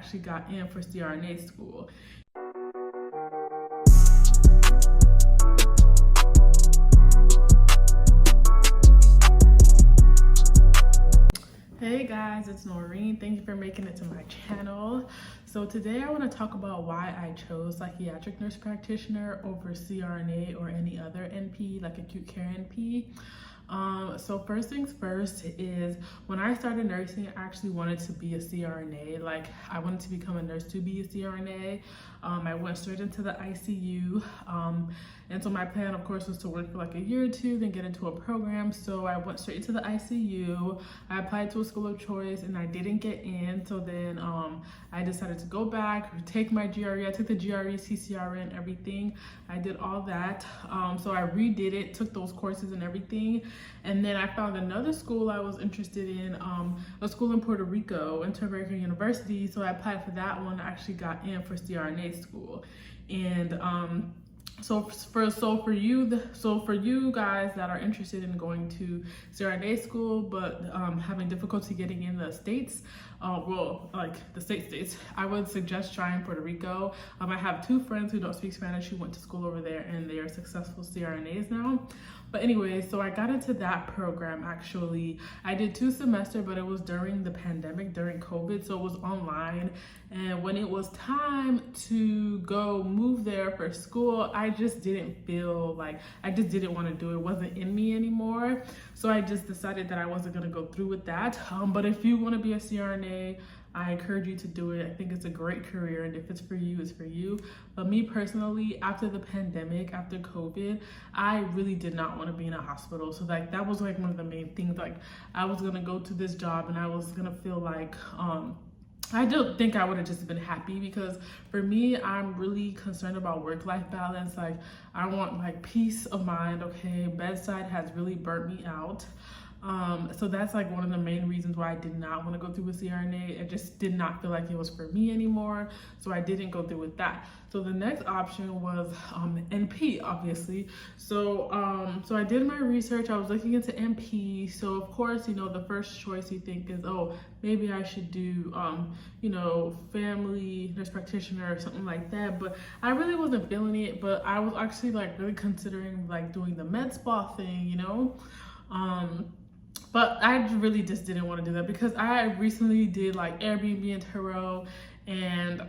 actually got in for CRNA school. Hey guys, it's Noreen. Thank you for making it to my channel. So today I want to talk about why I chose psychiatric nurse practitioner over CRNA or any other NP, like acute care NP. So first things first is when I started nursing, I actually wanted to be a CRNA. Like I wanted to become a nurse to be a CRNA. I went straight into the ICU. And so my plan, of course, was to work for like a year or two, then get into a program. So I went straight into the ICU. I applied to a school of choice and I didn't get in. So then I decided to go back, take my GRE. I took the GRE, CCRN, everything. I did all that. So I redid it, took those courses and everything. And then I found another school I was interested in, a school in Puerto Rico, Inter-American University. So I applied for that one. I actually got in for CRNA school. And so for you guys that are interested in going to CRNA school but having difficulty getting in the states, like the states, I would suggest trying Puerto Rico. I have two friends who don't speak Spanish who went to school over there, and they are successful CRNAs now. But anyway, so I got into that program. Actually, I did 2 semesters, but it was during the pandemic, during COVID, so it was online. And when it was time to go move there for school, I just didn't feel like, I just didn't want to do it. It wasn't in me anymore. So I just decided that I wasn't going to go through with that. But if you want to be a CRNA, I encourage you to do it. I think it's a great career, and if it's for you, it's for you. But me personally, after the pandemic, after COVID, I really did not want to be in a hospital. So like that was like one of the main things. Like I was gonna go to this job and I was gonna feel like I don't think I would have just been happy, because for me, I'm really concerned about work-life balance. Like I want like peace of mind. Okay, bedside has really burnt me out. So that's like one of the main reasons why I did not want to go through with CRNA. It just did not feel like it was for me anymore. So I didn't go through with that. So the next option was NP, obviously. So I did my research. I was looking into NP. So of course, you know, the first choice you think is, oh, maybe I should do, you know, family nurse practitioner or something like that. But I really wasn't feeling it. But I was actually like really considering like doing the med spa thing, you know. But I really just didn't want to do that, because I recently did like Airbnb and Turo, and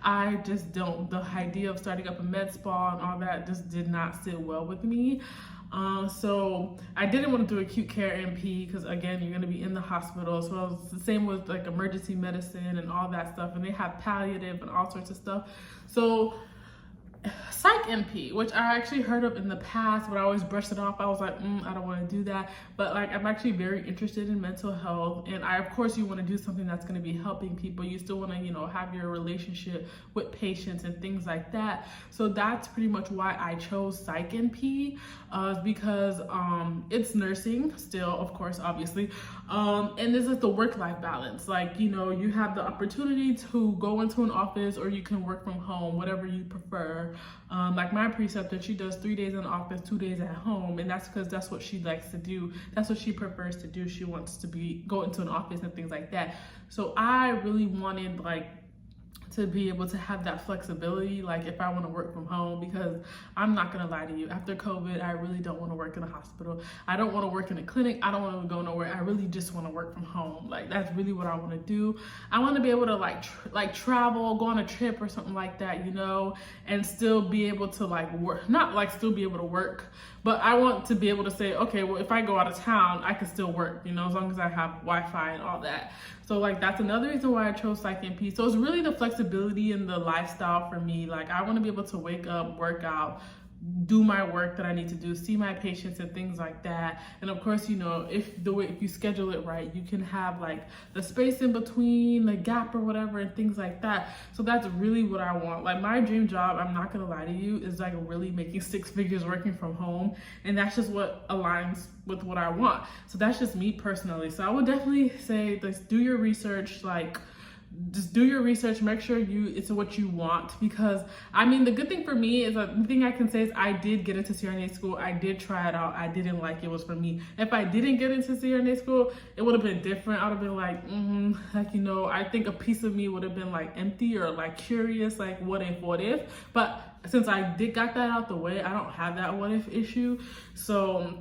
I just don't, the idea of starting up a med spa and all that just did not sit well with me. So I didn't want to do acute care NP, because again, you're going to be in the hospital. So it was the same with like emergency medicine and all that stuff, and they have palliative and all sorts of stuff. So Psych NP, which I actually heard of in the past, but I always brushed it off. I was like, I don't want to do that. But like, I'm actually very interested in mental health, and of course, you want to do something that's going to be helping people. You still want to, you know, have your relationship with patients and things like that. So that's pretty much why I chose Psych NP, because it's nursing still, of course, obviously, and this is the work-life balance. Like, you know, you have the opportunity to go into an office, or you can work from home, whatever you prefer. Like my preceptor, she does 3 days in the office, 2 days at home, and that's because that's what she likes to do. That's what she prefers to do. She wants to go into an office and things like that. So I really wanted like to be able to have that flexibility, like if I want to work from home, because I'm not gonna lie to you, after COVID, I really don't want to work in a hospital. I don't want to work in a clinic. I don't want to go nowhere. I really just want to work from home. Like that's really what I want to do. I want to be able to like travel, go on a trip or something like that, you know, and still be able to like work, not like still be able to work, but I want to be able to say, okay, well, if I go out of town, I can still work, you know, as long as I have Wi-Fi and all that. So like, that's another reason why I chose Psych NP. So it's really the flexibility and the lifestyle for me. Like I want to be able to wake up, work out, do my work that I need to do, see my patients and things like that. And of course, you know, if you schedule it right, you can have like the space in between, the gap or whatever, and things like that. So that's really what I want. Like my dream job, I'm not gonna lie to you, is like really making 6 figures working from home. And that's just what aligns with what I want. So that's just me personally. So I would definitely say, let's do your research, like just do your research, make sure it's what you want, because I mean, the good thing for me is the thing I can say is I did get into CRNA school. I did try it out. I didn't like it was for me. If I didn't get into CRNA school, it would have been different. I would have been like, like, you know, I think a piece of me would have been like empty or like curious, like what if, but since I got that out the way, I don't have that what if issue. So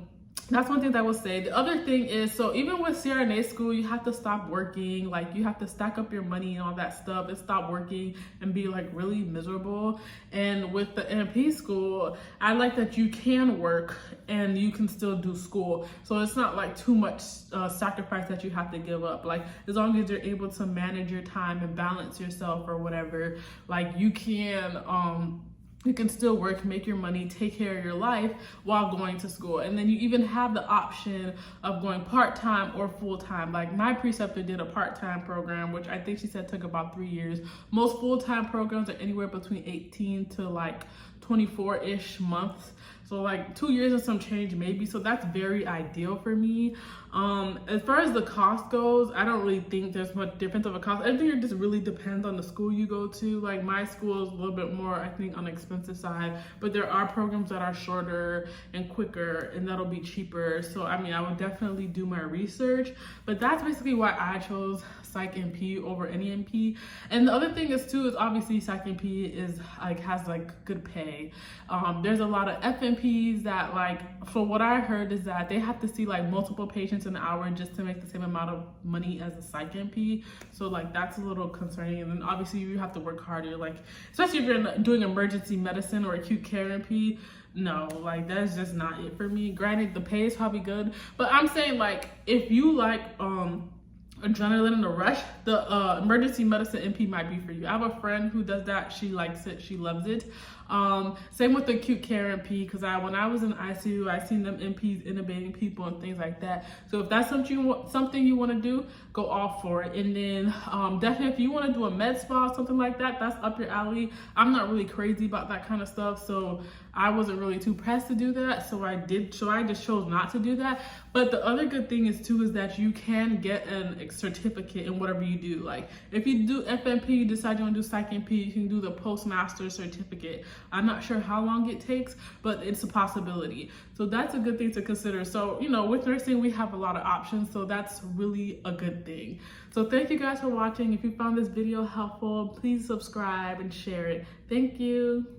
that's one thing that I will say. The other thing is, so even with CRNA school, you have to stop working. Like, you have to stack up your money and all that stuff and stop working and be like really miserable. And with the NP school, I like that you can work and you can still do school. So it's not like too much sacrifice that you have to give up. Like, as long as you're able to manage your time and balance yourself or whatever, like you can still work, make your money, take care of your life while going to school. And then you even have the option of going part-time or full-time. Like, my preceptor did a part-time program, which I think she said took about 3 years. Most full-time programs are anywhere between 18 to like 24-ish months. So like 2 years and some change maybe. So that's very ideal for me. As far as the cost goes, I don't really think there's much difference of a cost. I think it just really depends on the school you go to. Like, my school is a little bit more, I think, on the expensive side, but there are programs that are shorter and quicker and that'll be cheaper. So I mean, I would definitely do my research, but that's basically why I chose Psych NP over any NP. And the other thing is too, is obviously Psych NP is like, has like good pay. There's a lot of FNPs that, like, for what I heard is that they have to see like multiple patients an hour just to make the same amount of money as a Psych NP. So like, that's a little concerning. And then obviously you have to work harder, like especially if you're doing emergency medicine or acute care NP. No, like that's just not it for me. Granted, the pay is probably good, but I'm saying, like, if you like adrenaline and a rush, the emergency medicine NP might be for you. I have a friend who does that. She likes it. She loves it. Same with the acute care NP, because when I was in ICU, I seen them NPs intubating people and things like that. So if that's something you want to do, go all for it. And then definitely if you want to do a med spa, something like that, that's up your alley. I'm not really crazy about that kind of stuff, so I wasn't really too pressed to do that. So I just chose not to do that. But the other good thing is too, is that you can get a certificate in whatever you do. Like, if you do FNP, you decide you want to do Psych NP, you can do the postmaster certificate. I'm not sure how long it takes, but it's a possibility. So that's a good thing to consider. So, you know, with nursing, we have a lot of options. So that's really a good thing. So thank you guys for watching. If you found this video helpful, please subscribe and share it. Thank you.